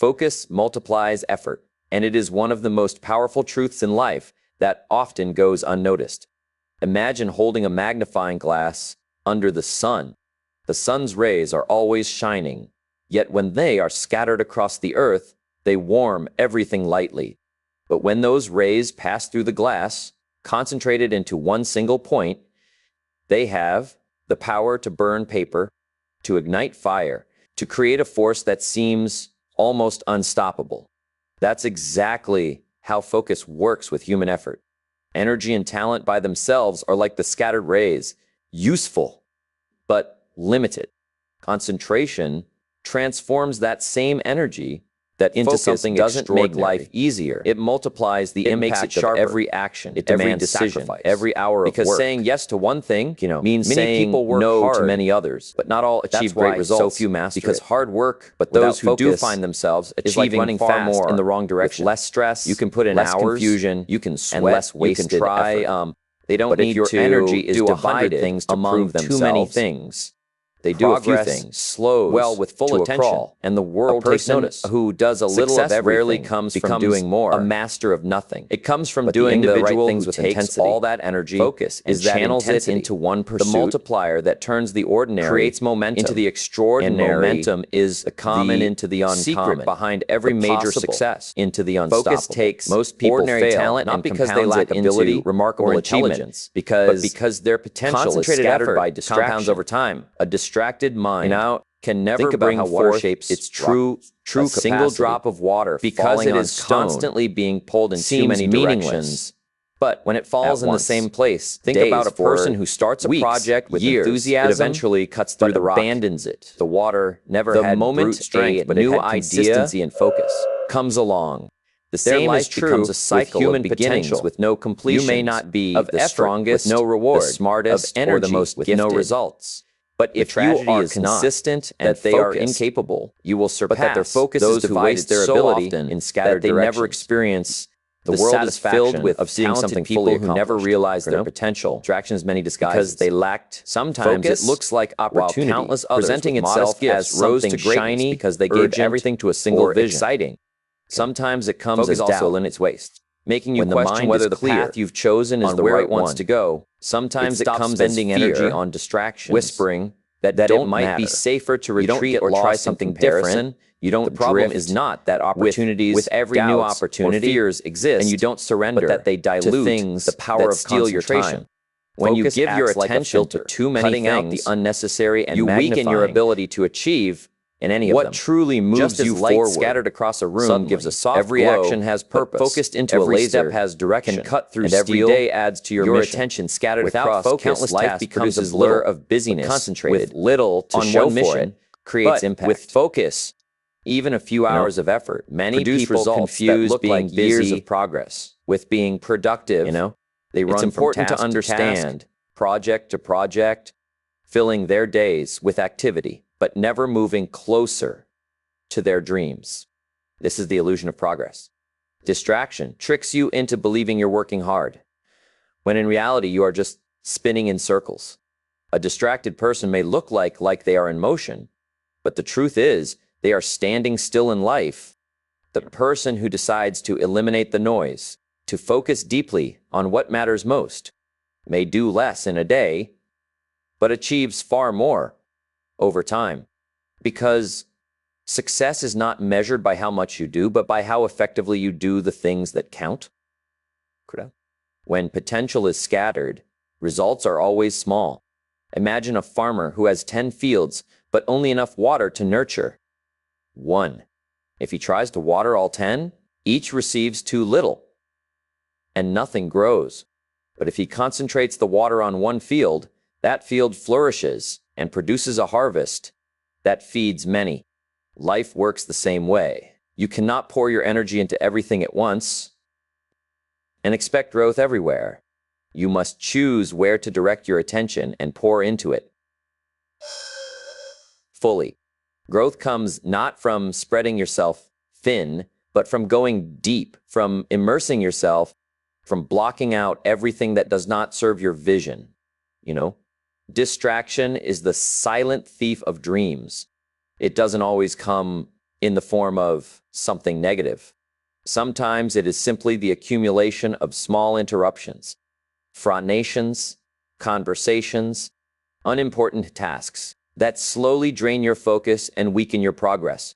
Focus multiplies effort, and it is one of the most powerful truths in life that often goes unnoticed. Imagine holding a magnifying glass under the sun. The sun's rays are always shining, yet when they are scattered across the earth, they warm everything lightly. But when those rays pass through the glass, concentrated into one single point, they have the power to burn paper, to ignite fire, to create a force that seems almost unstoppable. That's exactly how focus works with human effort. Energy and talent by themselves are like the scattered rays, useful, but limited. Concentration transforms that same energy that into something doesn't make life easier. It multiplies the impact of every action, every decision, every hour of work. Because saying yes to one thing, means saying no to many others. But not all achieve great results. So few master because hard work, but those who do find themselves achieving running far more in the wrong direction, with less stress, you can put in less confusion, you can sweat, and less wasted effort. They don't need your energy is divided things to among too many things. They do a few things, slows well with full attention, and the world takes notice. Who does a little of everything rarely comes from doing more, a master of nothing. It comes from doing the right things with intensity. All that energy, focus, and channels it into one pursuit. The multiplier that turns the ordinary, creates momentum into the extraordinary, and momentum is the common into the uncommon. Secret behind every major success into the unstoppable. Focus takes most people ordinary talent not because they lack ability, remarkable intelligence, but because their potential is scattered by distraction. Compounds over time. A distracted mind can never bring how water shapes its true capacity. Single drop of water because it is constantly being pulled in too many directions. But when it falls in the same place, think about a person who starts a project with enthusiasm, it eventually cuts through the rock, abandons it. The water never had brute strength, but new consistency and focus comes along. The same is true becomes a cycle with human beginnings with no completion. You may not be the strongest, with no reward, the smartest, or the most with no results. But if you are consistent and that they are incapable, you will surpass that their focus those who waste their ability in scattered directions. They never experience the world is filled with seeing something people who never realize their potential. Distractions, many disguises. Because they lacked sometimes focus, it looks like opportunity, while countless others presenting itself as rose to shiny because they gave everything to a single vision. Exciting. Sometimes it comes as also in its waste, making you question whether the path you've chosen is the right one to go. Sometimes it comes spending energy on distractions, whispering that it might be safer to retreat or try something different. You don't. The problem is not that opportunities with every new opportunity or fears exist, and you don't surrender, but that they dilute things, the power of steal your time. When you give your attention to too many things, out the unnecessary, and you weaken your ability to achieve in any of them. What truly moves you forward, scattered across a room, gives a soft every glow, action has purpose, focused into every a laser, step has direction, can cut through and every day adds to your mission. Attention scattered without across focus, countless life becomes a blur of busyness, concentrated with little to show for it, creates impact. With focus, even a few hours of effort, many people confuse being busy years of progress with being productive. They run important to understand project to project, filling their days with activity, but never moving closer to their dreams. This is the illusion of progress. Distraction tricks you into believing you're working hard, when in reality you are just spinning in circles. A distracted person may look like they are in motion, but the truth is they are standing still in life. The person who decides to eliminate the noise, to focus deeply on what matters most, may do less in a day, but achieves far more over time, because success is not measured by how much you do, but by how effectively you do the things that count. When potential is scattered, results are always small. Imagine a farmer who has 10 fields, but only enough water to nurture 1. If he tries to water all 10, each receives too little, and nothing grows. But if he concentrates the water on one field, that field flourishes and produces a harvest that feeds many. Life works the same way. You cannot pour your energy into everything at once and expect growth everywhere. You must choose where to direct your attention and pour into it fully. Growth comes not from spreading yourself thin, but from going deep, from immersing yourself, from blocking out everything that does not serve your vision. Distraction is the silent thief of dreams. It doesn't always come in the form of something negative. Sometimes it is simply the accumulation of small interruptions, phronations, conversations, unimportant tasks that slowly drain your focus and weaken your progress.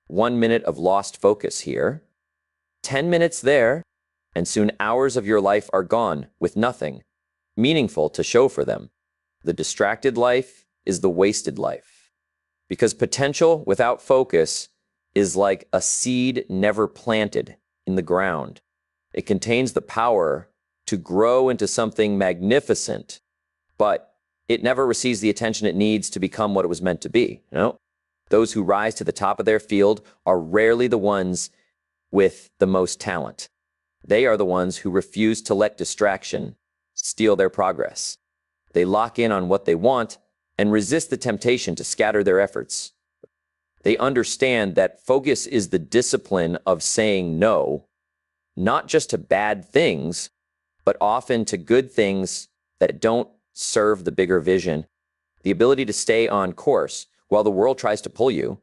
1 minute of lost focus here, 10 minutes there, and soon hours of your life are gone with nothing meaningful to show for them. The distracted life is the wasted life. Because potential without focus is like a seed never planted in the ground. It contains the power to grow into something magnificent, but it never receives the attention it needs to become what it was meant to be. Those who rise to the top of their field are rarely the ones with the most talent. They are the ones who refuse to let distraction steal their progress. They lock in on what they want and resist the temptation to scatter their efforts. They understand that focus is the discipline of saying no, not just to bad things, but often to good things that don't serve the bigger vision. The ability to stay on course while the world tries to pull you,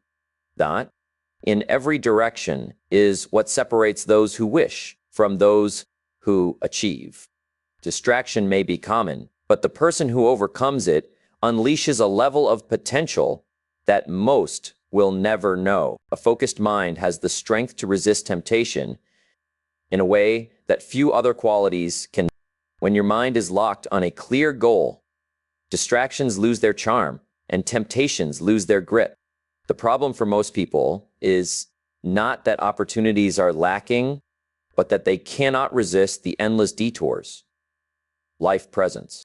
that, in every direction, is what separates those who wish from those who achieve. Distraction may be common, but the person who overcomes it unleashes a level of potential that most will never know. A focused mind has the strength to resist temptation in a way that few other qualities can. When your mind is locked on a clear goal, distractions lose their charm and temptations lose their grip. The problem for most people is not that opportunities are lacking, but that they cannot resist the endless detours life presents.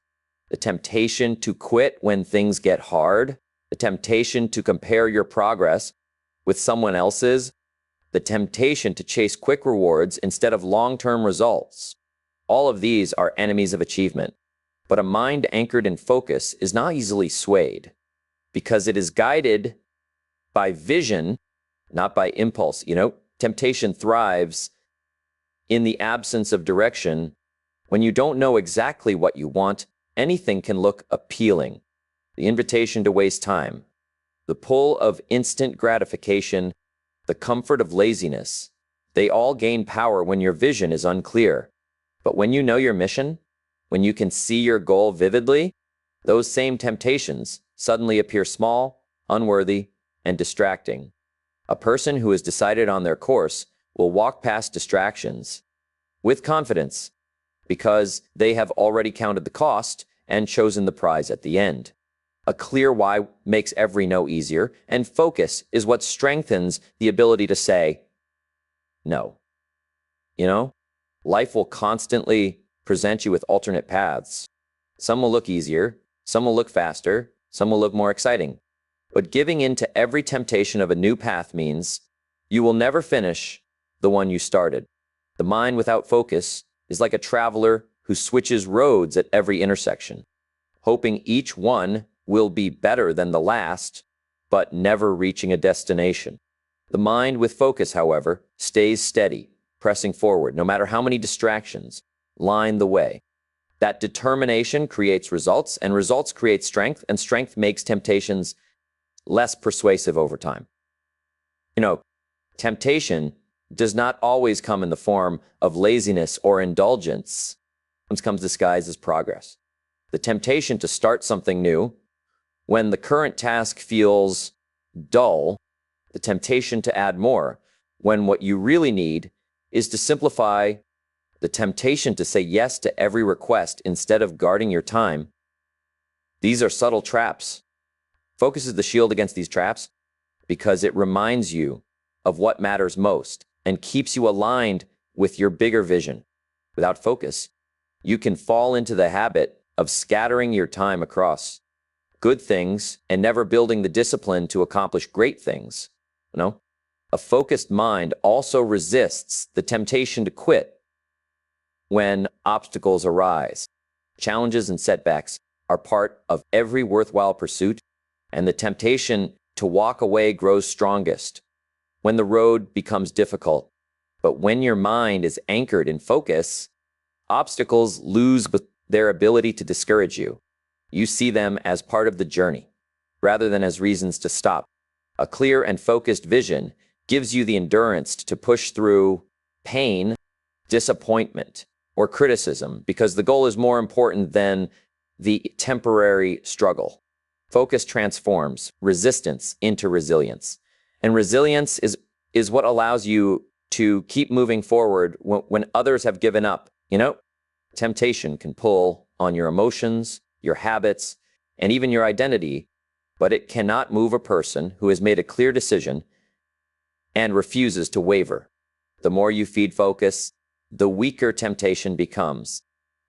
The temptation to quit when things get hard, the temptation to compare your progress with someone else's, the temptation to chase quick rewards instead of long-term results. All of these are enemies of achievement. But a mind anchored in focus is not easily swayed because it is guided by vision, not by impulse. Temptation thrives in the absence of direction. When you don't know exactly what you want, anything can look appealing. The invitation to waste time, the pull of instant gratification, the comfort of laziness, they all gain power when your vision is unclear. But when you know your mission, when you can see your goal vividly, those same temptations suddenly appear small, unworthy, and distracting. A person who has decided on their course will walk past distractions with confidence because they have already counted the cost and chosen the prize at the end. A clear why makes every no easier, and focus is what strengthens the ability to say no. Life will constantly present you with alternate paths. Some will look easier, some will look faster, some will look more exciting. But giving in to every temptation of a new path means you will never finish the one you started. The mind without focus is like a traveler who switches roads at every intersection, hoping each one will be better than the last, but never reaching a destination. The mind with focus, however, stays steady, pressing forward, no matter how many distractions line the way. That determination creates results, and results create strength, and strength makes temptations less persuasive over time. Temptation does not always come in the form of laziness or indulgence. Sometimes comes disguised as progress. The temptation to start something new when the current task feels dull, the temptation to add more when what you really need is to simplify, the temptation to say yes to every request instead of guarding your time. These are subtle traps. Focus is the shield against these traps because it reminds you of what matters most and keeps you aligned with your bigger vision. Without focus, you can fall into the habit of scattering your time across good things and never building the discipline to accomplish great things. A focused mind also resists the temptation to quit when obstacles arise. Challenges and setbacks are part of every worthwhile pursuit, and the temptation to walk away grows strongest when the road becomes difficult. But when your mind is anchored in focus, obstacles lose their ability to discourage you. You see them as part of the journey, rather than as reasons to stop. A clear and focused vision gives you the endurance to push through pain, disappointment, or criticism because the goal is more important than the temporary struggle. Focus transforms resistance into resilience. And resilience is what allows you to keep moving forward when others have given up. You know, temptation can pull on your emotions, your habits, and even your identity, but it cannot move a person who has made a clear decision and refuses to waver. The more you feed focus, the weaker temptation becomes.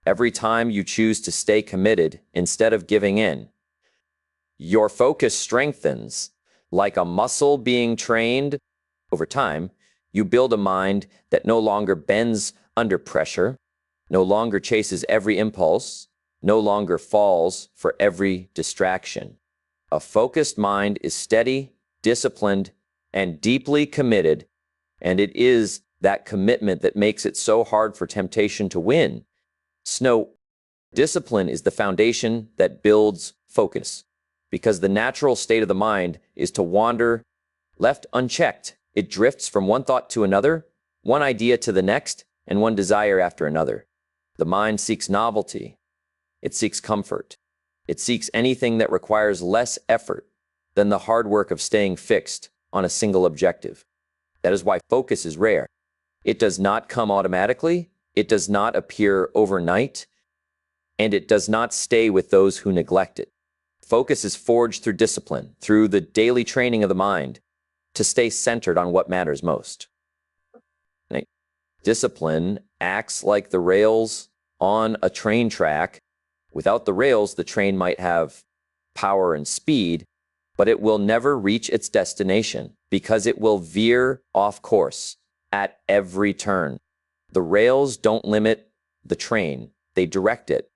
Every time you choose to stay committed instead of giving in, your focus strengthens. Like a muscle being trained over time, you build a mind that no longer bends under pressure, no longer chases every impulse, no longer falls for every distraction. A focused mind is steady, disciplined, and deeply committed, and it is that commitment that makes it so hard for temptation to win. Discipline is the foundation that builds focus, because the natural state of the mind is to wander left unchecked. It drifts from one thought to another, one idea to the next, and one desire after another. The mind seeks novelty. It seeks comfort. It seeks anything that requires less effort than the hard work of staying fixed on a single objective. That is why focus is rare. It does not come automatically, it does not appear overnight, and it does not stay with those who neglect it. Focus is forged through discipline, through the daily training of the mind to stay centered on what matters most. Discipline acts like the rails on a train track. Without the rails, the train might have power and speed, but it will never reach its destination because it will veer off course at every turn. The rails don't limit the train, they direct it.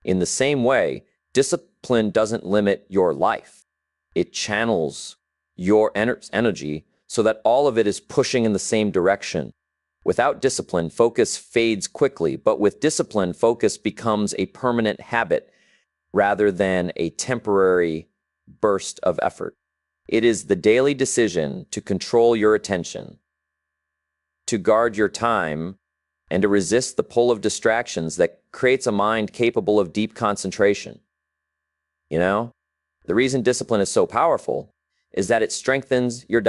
In the same way, discipline doesn't limit your life. It channels your energy so that all of it is pushing in the same direction. Without discipline, focus fades quickly, but with discipline, focus becomes a permanent habit rather than a temporary burst of effort. It is the daily decision to control your attention, to guard your time, and to resist the pull of distractions that creates a mind capable of deep concentration. You know, the reason discipline is so powerful is that it strengthens your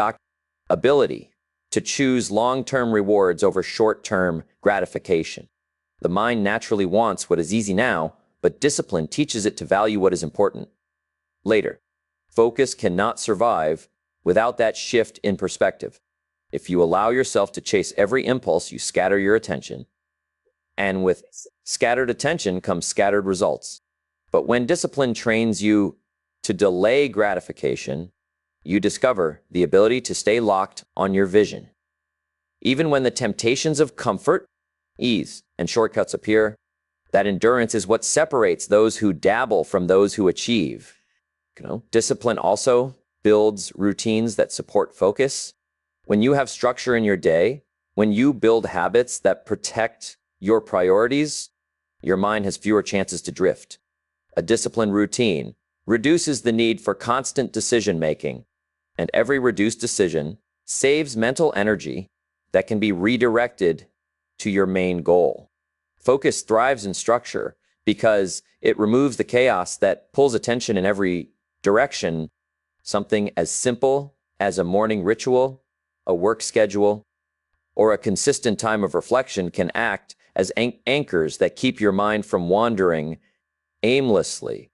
ability to choose long-term rewards over short-term gratification. The mind naturally wants what is easy now, but discipline teaches it to value what is important later. Focus cannot survive without that shift in perspective. If you allow yourself to chase every impulse, you scatter your attention. And with scattered attention comes scattered results. But when discipline trains you to delay gratification, you discover the ability to stay locked on your vision. Even when the temptations of comfort, ease, and shortcuts appear, that endurance is what separates those who dabble from those who achieve. Discipline also builds routines that support focus. When you have structure in your day, when you build habits that protect your priorities, your mind has fewer chances to drift. A disciplined routine reduces the need for constant decision-making, and every reduced decision saves mental energy that can be redirected to your main goal. Focus thrives in structure because it removes the chaos that pulls attention in every direction. Something as simple as a morning ritual, a work schedule, or a consistent time of reflection can act as anchors that keep your mind from wandering aimlessly.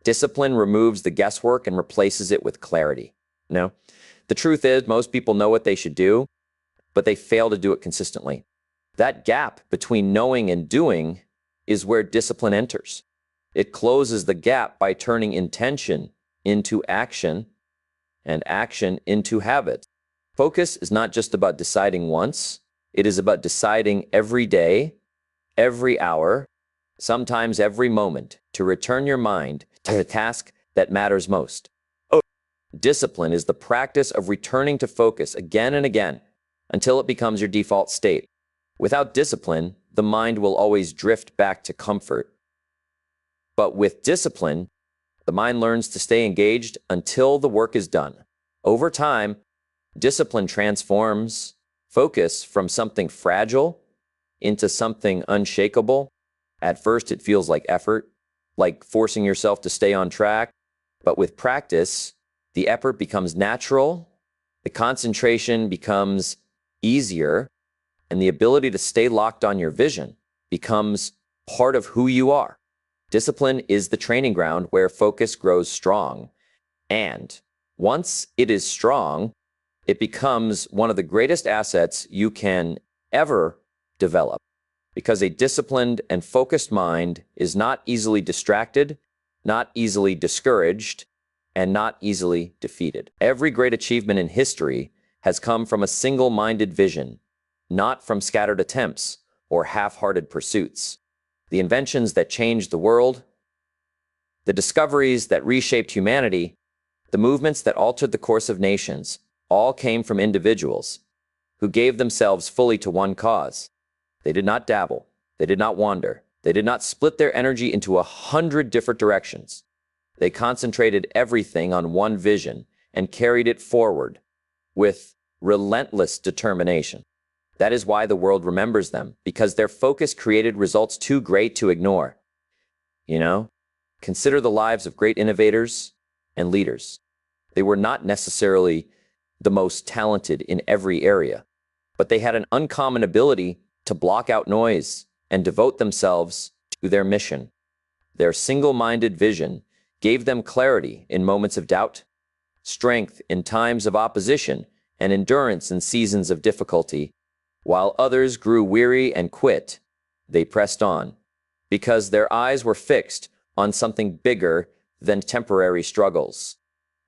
Discipline removes the guesswork and replaces it with clarity. The truth is, most people know what they should do, but they fail to do it consistently. That gap between knowing and doing is where discipline enters. It closes the gap by turning intention into action and action into habit. Focus is not just about deciding once. It is about deciding every day, every hour, sometimes every moment, to return your mind to the task that matters most. Discipline is the practice of returning to focus again and again until it becomes your default state. Without discipline, the mind will always drift back to comfort. But with discipline, the mind learns to stay engaged until the work is done. Over time, discipline transforms focus from something fragile into something unshakable. At first, it feels like effort, like forcing yourself to stay on track. But with practice, the effort becomes natural, the concentration becomes easier, and the ability to stay locked on your vision becomes part of who you are. Discipline is the training ground where focus grows strong. And once it is strong, it becomes one of the greatest assets you can ever develop. Because a disciplined and focused mind is not easily distracted, not easily discouraged, and not easily defeated. Every great achievement in history has come from a single-minded vision, not from scattered attempts or half-hearted pursuits. The inventions that changed the world, the discoveries that reshaped humanity, the movements that altered the course of nations, all came from individuals who gave themselves fully to one cause. They did not dabble. They did not wander. They did not split their energy into 100 different directions. They concentrated everything on one vision and carried it forward with relentless determination. That is why the world remembers them, because their focus created results too great to ignore. Consider the lives of great innovators and leaders. They were not necessarily the most talented in every area, but they had an uncommon ability to block out noise and devote themselves to their mission. Their single-minded vision gave them clarity in moments of doubt, strength in times of opposition, and endurance in seasons of difficulty. While others grew weary and quit, they pressed on, because their eyes were fixed on something bigger than temporary struggles.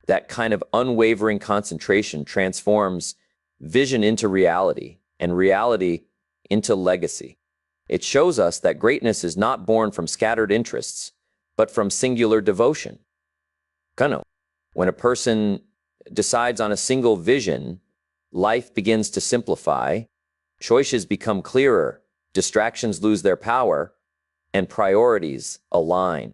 That kind of unwavering concentration transforms vision into reality, and reality into legacy. It shows us that greatness is not born from scattered interests, but from singular devotion. When a person decides on a single vision, life begins to simplify, choices become clearer, distractions lose their power, and priorities align.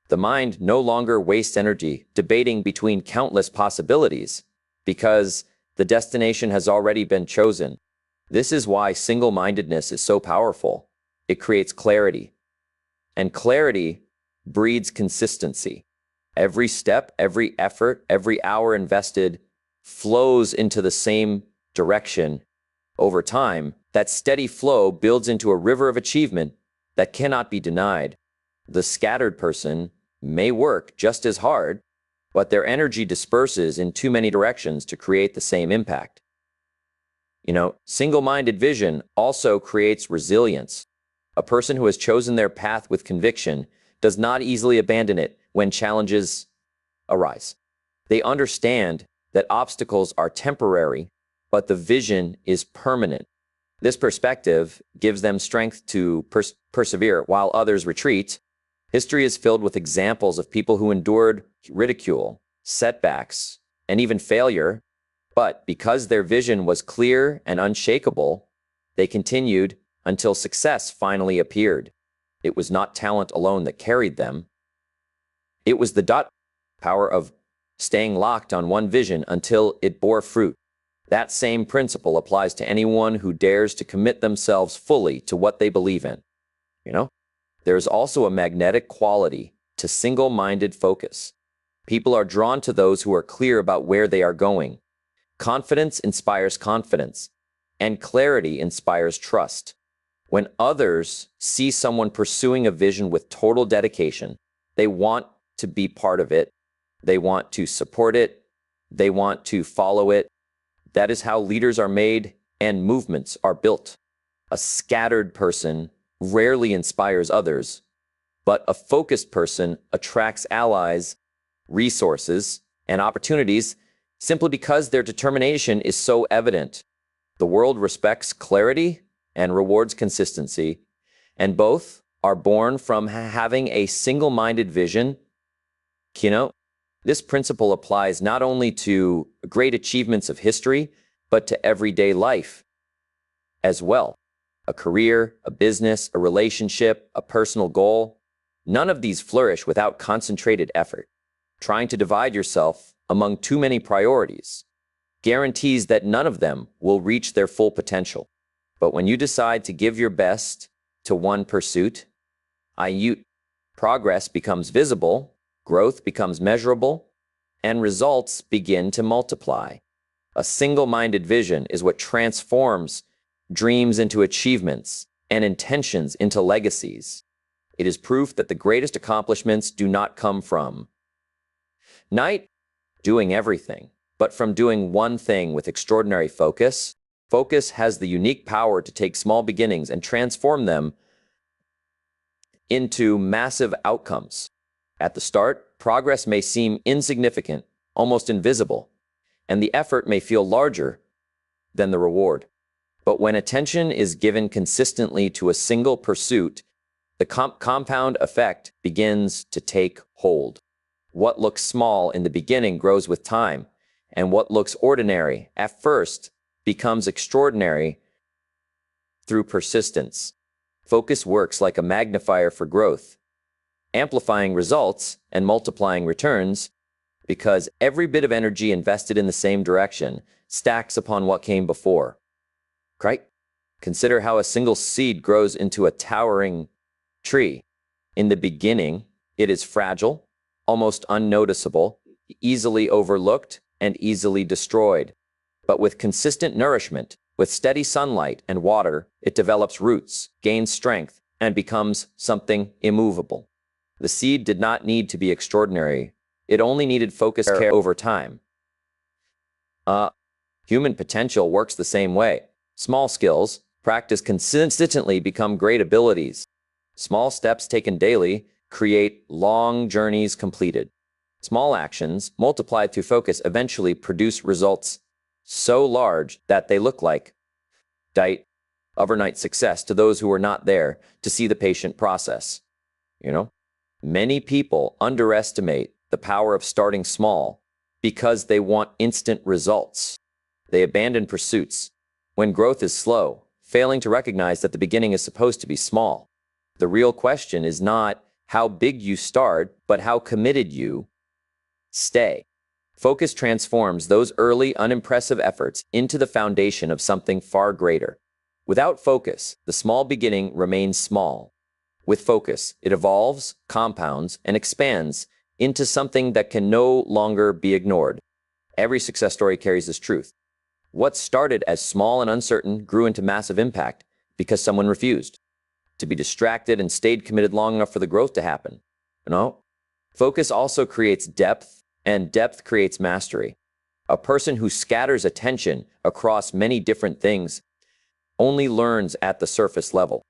The mind no longer wastes energy debating between countless possibilities because the destination has already been chosen. This is why single-mindedness is so powerful. It creates clarity, and clarity breeds consistency. Every step, every effort, every hour invested flows into the same direction. Over time, that steady flow builds into a river of achievement that cannot be denied. The scattered person may work just as hard, but their energy disperses in too many directions to create the same impact. Single-minded vision also creates resilience. A person who has chosen their path with conviction does not easily abandon it when challenges arise. They understand that obstacles are temporary, but the vision is permanent. This perspective gives them strength to persevere while others retreat. History is filled with examples of people who endured ridicule, setbacks, and even failure, but because their vision was clear and unshakable, they continued until success finally appeared. It was not talent alone that carried them. It was the power of staying locked on one vision until it bore fruit. That same principle applies to anyone who dares to commit themselves fully to what they believe in. There's also a magnetic quality to single-minded focus. People are drawn to those who are clear about where they are going. Confidence inspires confidence, and clarity inspires trust. When others see someone pursuing a vision with total dedication, they want to be part of it. They want to support it. They want to follow it. That is how leaders are made and movements are built. A scattered person rarely inspires others, but a focused person attracts allies, resources, and opportunities simply because their determination is so evident. The world respects clarity and rewards consistency, and both are born from having a single-minded vision. This principle applies not only to great achievements of history, but to everyday life as well. A career, a business, a relationship, a personal goal. None of these flourish without concentrated effort. Trying to divide yourself among too many priorities guarantees that none of them will reach their full potential. But when you decide to give your best to one pursuit, progress becomes visible, growth becomes measurable, and results begin to multiply. A single-minded vision is what transforms dreams into achievements and intentions into legacies. It is proof that the greatest accomplishments do not come from night doing everything, but from doing one thing with extraordinary focus. Focus has the unique power to take small beginnings and transform them into massive outcomes. At the start, progress may seem insignificant, almost invisible, and the effort may feel larger than the reward. But when attention is given consistently to a single pursuit, the compound effect begins to take hold. What looks small in the beginning grows with time, and what looks ordinary at first becomes extraordinary through persistence. Focus works like a magnifier for growth, amplifying results and multiplying returns, because every bit of energy invested in the same direction stacks upon what came before. Right? Consider how a single seed grows into a towering tree. In the beginning, it is fragile, almost unnoticeable, easily overlooked, and easily destroyed. But with consistent nourishment, with steady sunlight and water, it develops roots, gains strength, and becomes something immovable. The seed did not need to be extraordinary. It only needed focused care over time. Human potential works the same way. Small skills, practiced consistently, become great abilities. Small steps taken daily create long journeys completed. Small actions, multiplied through focus, eventually produce results so large that they look like overnight success to those who are not there to see the patient process. Many people underestimate the power of starting small because they want instant results. They abandon pursuits when growth is slow, failing to recognize that the beginning is supposed to be small. The real question is not how big you start, but how committed you stay. Focus transforms those early, unimpressive efforts into the foundation of something far greater. Without focus, the small beginning remains small. With focus, it evolves, compounds, and expands into something that can no longer be ignored. Every success story carries this truth. What started as small and uncertain grew into massive impact because someone refused to be distracted and stayed committed long enough for the growth to happen. Focus also creates depth, and depth creates mastery. A person who scatters attention across many different things only learns at the surface level.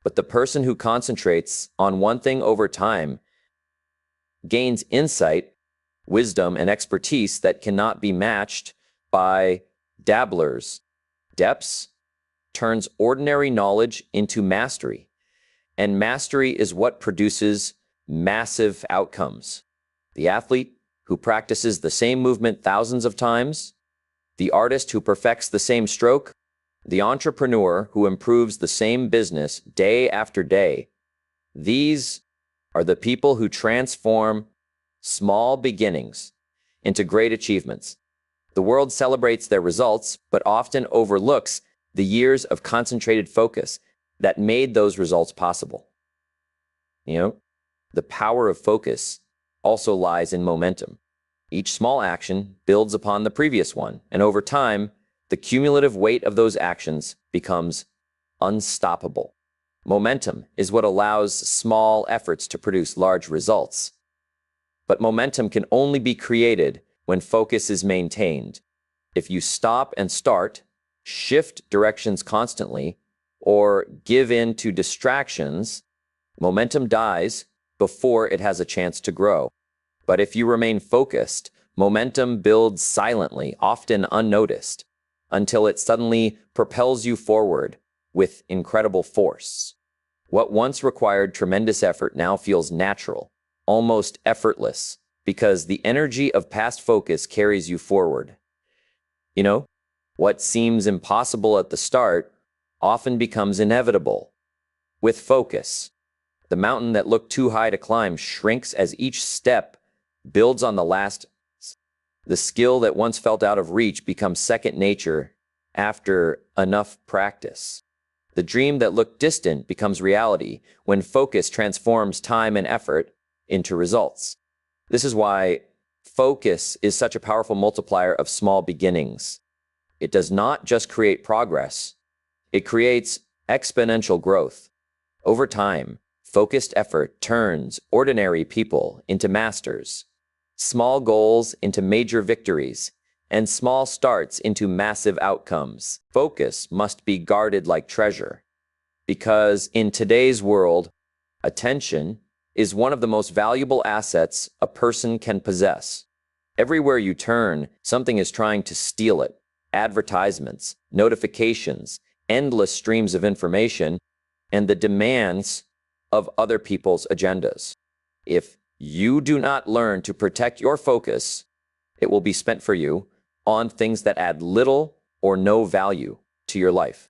But the person who concentrates on one thing over time gains insight, wisdom, and expertise that cannot be matched by dabblers. Depth turns ordinary knowledge into mastery, and mastery is what produces massive outcomes. The athlete who practices the same movement thousands of times, the artist who perfects the same stroke, the entrepreneur who improves the same business day after day. These are the people who transform small beginnings into great achievements. The world celebrates their results, but often overlooks the years of concentrated focus that made those results possible. The power of focus also lies in momentum. Each small action builds upon the previous one, and over time, the cumulative weight of those actions becomes unstoppable. Momentum is what allows small efforts to produce large results. But momentum can only be created when focus is maintained. If you stop and start, shift directions constantly, or give in to distractions, momentum dies before it has a chance to grow. But if you remain focused, momentum builds silently, often unnoticed, until it suddenly propels you forward with incredible force. What once required tremendous effort now feels natural, almost effortless, because the energy of past focus carries you forward. What seems impossible at the start often becomes inevitable. With focus, the mountain that looked too high to climb shrinks as each step builds on the last. The skill that once felt out of reach becomes second nature after enough practice. The dream that looked distant becomes reality when focus transforms time and effort into results. This is why focus is such a powerful multiplier of small beginnings. It does not just create progress, it creates exponential growth. Over time, focused effort turns ordinary people into masters, small goals into major victories, and small starts into massive outcomes. Focus must be guarded like treasure, because in today's world, attention is one of the most valuable assets a person can possess. Everywhere you turn, something is trying to steal it. Advertisements, notifications, endless streams of information, and the demands of other people's agendas. If you do not learn to protect your focus, it will be spent for you on things that add little or no value to your life.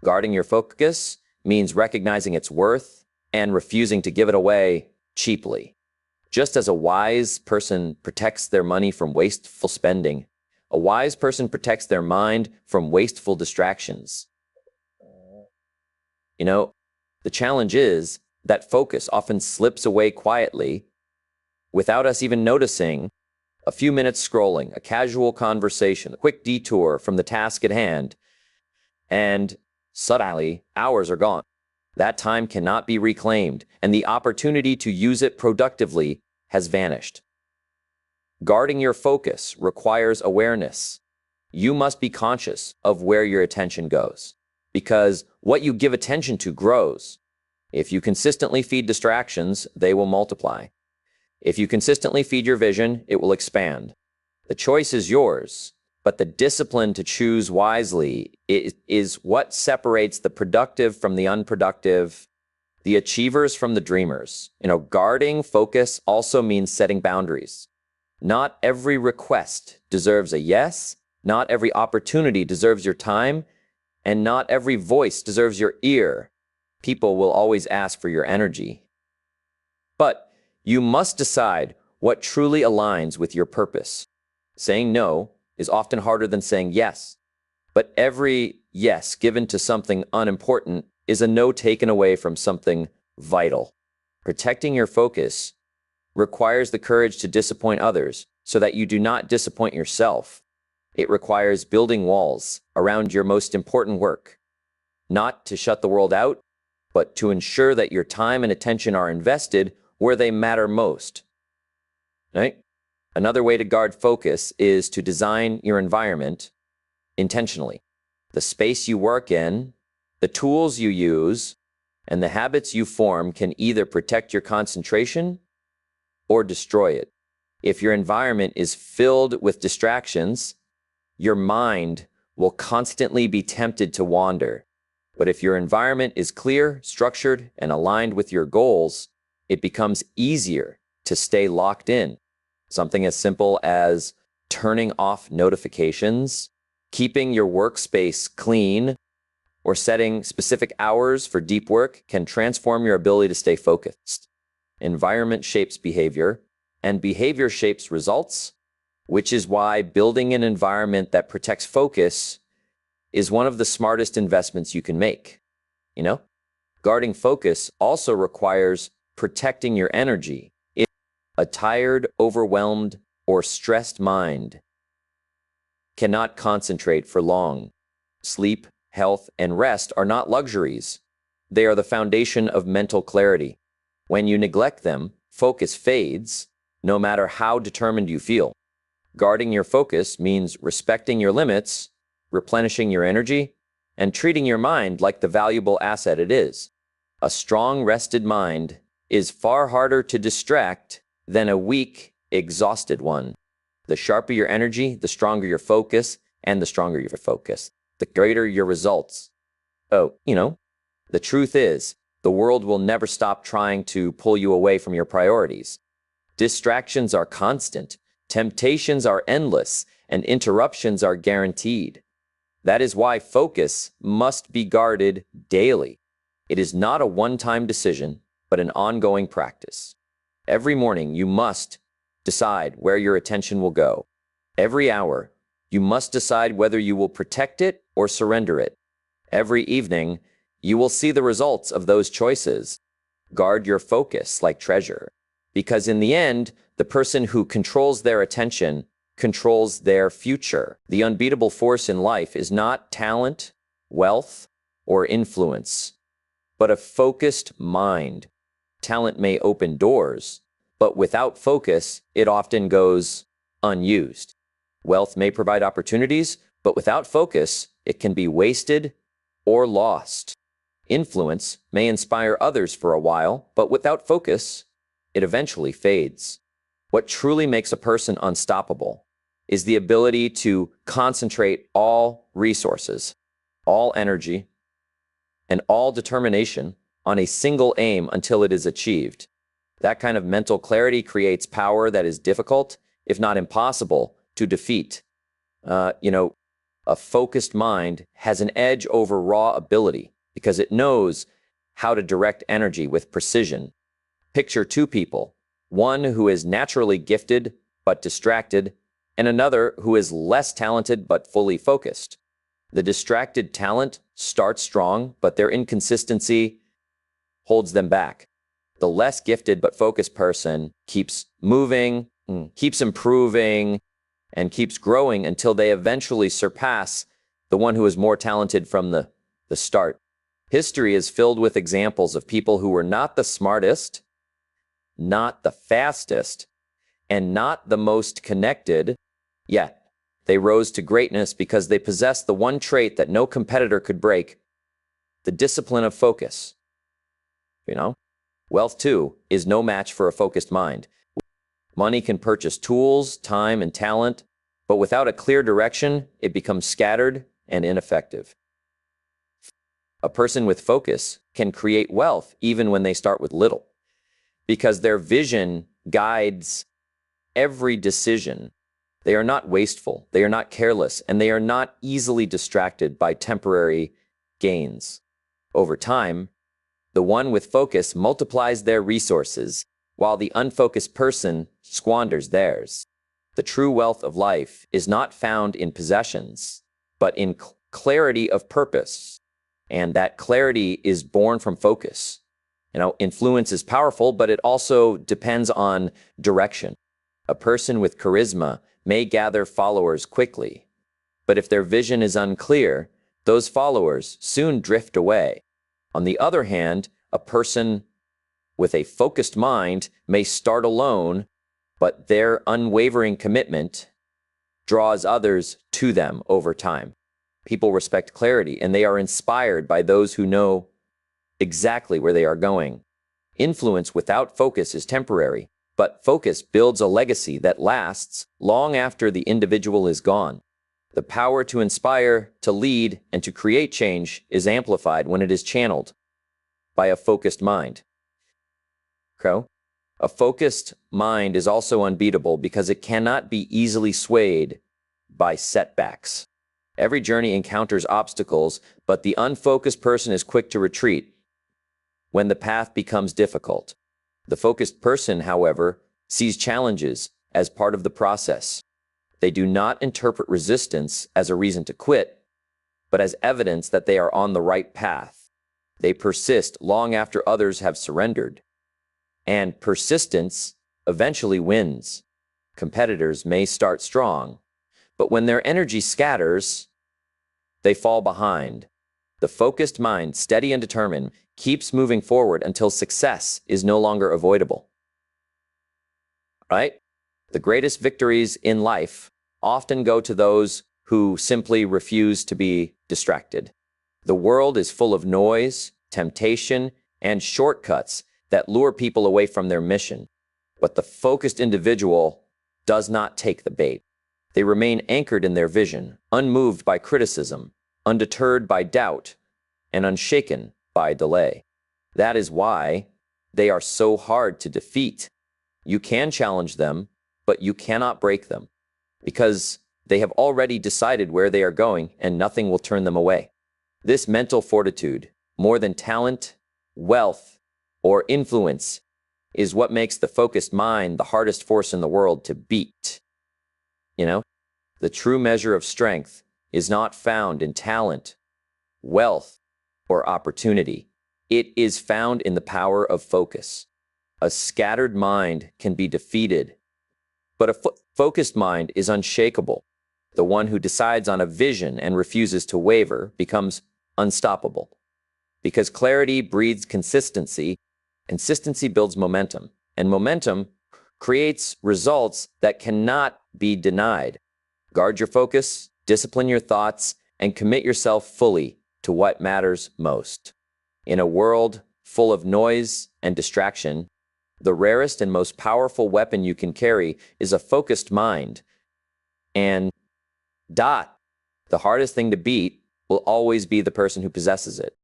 Guarding your focus means recognizing its worth and refusing to give it away cheaply. Just as a wise person protects their money from wasteful spending, a wise person protects their mind from wasteful distractions. The challenge is that focus often slips away quietly without us even noticing. A few minutes scrolling, a casual conversation, a quick detour from the task at hand, and suddenly hours are gone. That time cannot be reclaimed, and the opportunity to use it productively has vanished. Guarding your focus requires awareness. You must be conscious of where your attention goes, because what you give attention to grows. If you consistently feed distractions, they will multiply. If you consistently feed your vision, it will expand. The choice is yours, but the discipline to choose wisely is what separates the productive from the unproductive, the achievers from the dreamers. Guarding focus also means setting boundaries. Not every request deserves a yes, not every opportunity deserves your time, and not every voice deserves your ear. People will always ask for your energy. But you must decide what truly aligns with your purpose. Saying no is often harder than saying yes, but every yes given to something unimportant is a no taken away from something vital. Protecting your focus requires the courage to disappoint others so that you do not disappoint yourself. It requires building walls around your most important work, not to shut the world out, but to ensure that your time and attention are invested where they matter most. Right? Another way to guard focus is to design your environment intentionally. The space you work in, the tools you use, and the habits you form can either protect your concentration or destroy it. If your environment is filled with distractions, your mind will constantly be tempted to wander. But if your environment is clear, structured, and aligned with your goals, it becomes easier to stay locked in. Something as simple as turning off notifications, keeping your workspace clean, or setting specific hours for deep work can transform your ability to stay focused. Environment shapes behavior, and behavior shapes results, which is why building an environment that protects focus is one of the smartest investments you can make. Guarding focus also requires protecting your energy. A tired, overwhelmed, or stressed mind cannot concentrate for long. Sleep, health, and rest are not luxuries. They are the foundation of mental clarity. When you neglect them, focus fades, no matter how determined you feel. Guarding your focus means respecting your limits, replenishing your energy, and treating your mind like the valuable asset it is. A strong, rested mind is far harder to distract than a weak, exhausted one. The sharper your energy, the stronger your focus, and the stronger your focus, the greater your results. The truth is, the world will never stop trying to pull you away from your priorities. Distractions are constant, temptations are endless, and interruptions are guaranteed. That is why focus must be guarded daily. It is not a one-time decision, but an ongoing practice. Every morning, you must decide where your attention will go. Every hour, you must decide whether you will protect it or surrender it. Every evening, you will see the results of those choices. Guard your focus like treasure, because in the end, the person who controls their attention controls their future. The unbeatable force in life is not talent, wealth, or influence, but a focused mind. Talent may open doors, but without focus, it often goes unused. Wealth may provide opportunities, but without focus, it can be wasted or lost. Influence may inspire others for a while, but without focus, it eventually fades. What truly makes a person unstoppable is the ability to concentrate all resources, all energy, and all determination on a single aim until it is achieved. That kind of mental clarity creates power that is difficult, if not impossible, to defeat. A focused mind has an edge over raw ability because it knows how to direct energy with precision. Picture two people, one who is naturally gifted but distracted, and another who is less talented but fully focused. The distracted talent starts strong, but their inconsistency holds them back. The less gifted but focused person keeps moving, keeps improving, and keeps growing until they eventually surpass the one who is more talented from the start. History is filled with examples of people who were not the smartest, not the fastest, and not the most connected, yet they rose to greatness because they possessed the one trait that no competitor could break, the discipline of focus. Wealth, too, is no match for a focused mind. Money can purchase tools, time, and talent, but without a clear direction, it becomes scattered and ineffective. A person with focus can create wealth even when they start with little, because their vision guides every decision. They are not wasteful, they are not careless, and they are not easily distracted by temporary gains. Over time, the one with focus multiplies their resources, while the unfocused person squanders theirs. The true wealth of life is not found in possessions, but in clarity of purpose. And that clarity is born from focus. Influence is powerful, but it also depends on direction. A person with charisma may gather followers quickly, but if their vision is unclear, those followers soon drift away. On the other hand, a person with a focused mind may start alone, but their unwavering commitment draws others to them over time. People respect clarity, and they are inspired by those who know exactly where they are going. Influence without focus is temporary, but focus builds a legacy that lasts long after the individual is gone. The power to inspire, to lead, and to create change is amplified when it is channeled by a focused mind. A focused mind is also unbeatable because it cannot be easily swayed by setbacks. Every journey encounters obstacles, but the unfocused person is quick to retreat when the path becomes difficult. The focused person, however, sees challenges as part of the process. They do not interpret resistance as a reason to quit, but as evidence that they are on the right path. They persist long after others have surrendered, and persistence eventually wins. Competitors may start strong, but when their energy scatters, they fall behind. The focused mind, steady and determined, keeps moving forward until success is no longer avoidable. Right? The greatest victories in life often go to those who simply refuse to be distracted. The world is full of noise, temptation, and shortcuts that lure people away from their mission. But the focused individual does not take the bait. They remain anchored in their vision, unmoved by criticism, undeterred by doubt, and unshaken by delay. That is why they are so hard to defeat. You can challenge them, but you cannot break them, because they have already decided where they are going and nothing will turn them away. This mental fortitude, more than talent, wealth, or influence, is what makes the focused mind the hardest force in the world to beat. The true measure of strength is not found in talent, wealth, or opportunity. It is found in the power of focus. A scattered mind can be defeated, but a focused mind is unshakable. The one who decides on a vision and refuses to waver becomes unstoppable. Because clarity breeds consistency, consistency builds momentum, and momentum creates results that cannot be denied. Guard your focus, discipline your thoughts, and commit yourself fully to what matters most. In a world full of noise and distraction, the rarest and most powerful weapon you can carry is a focused mind. And the hardest thing to beat will always be the person who possesses it.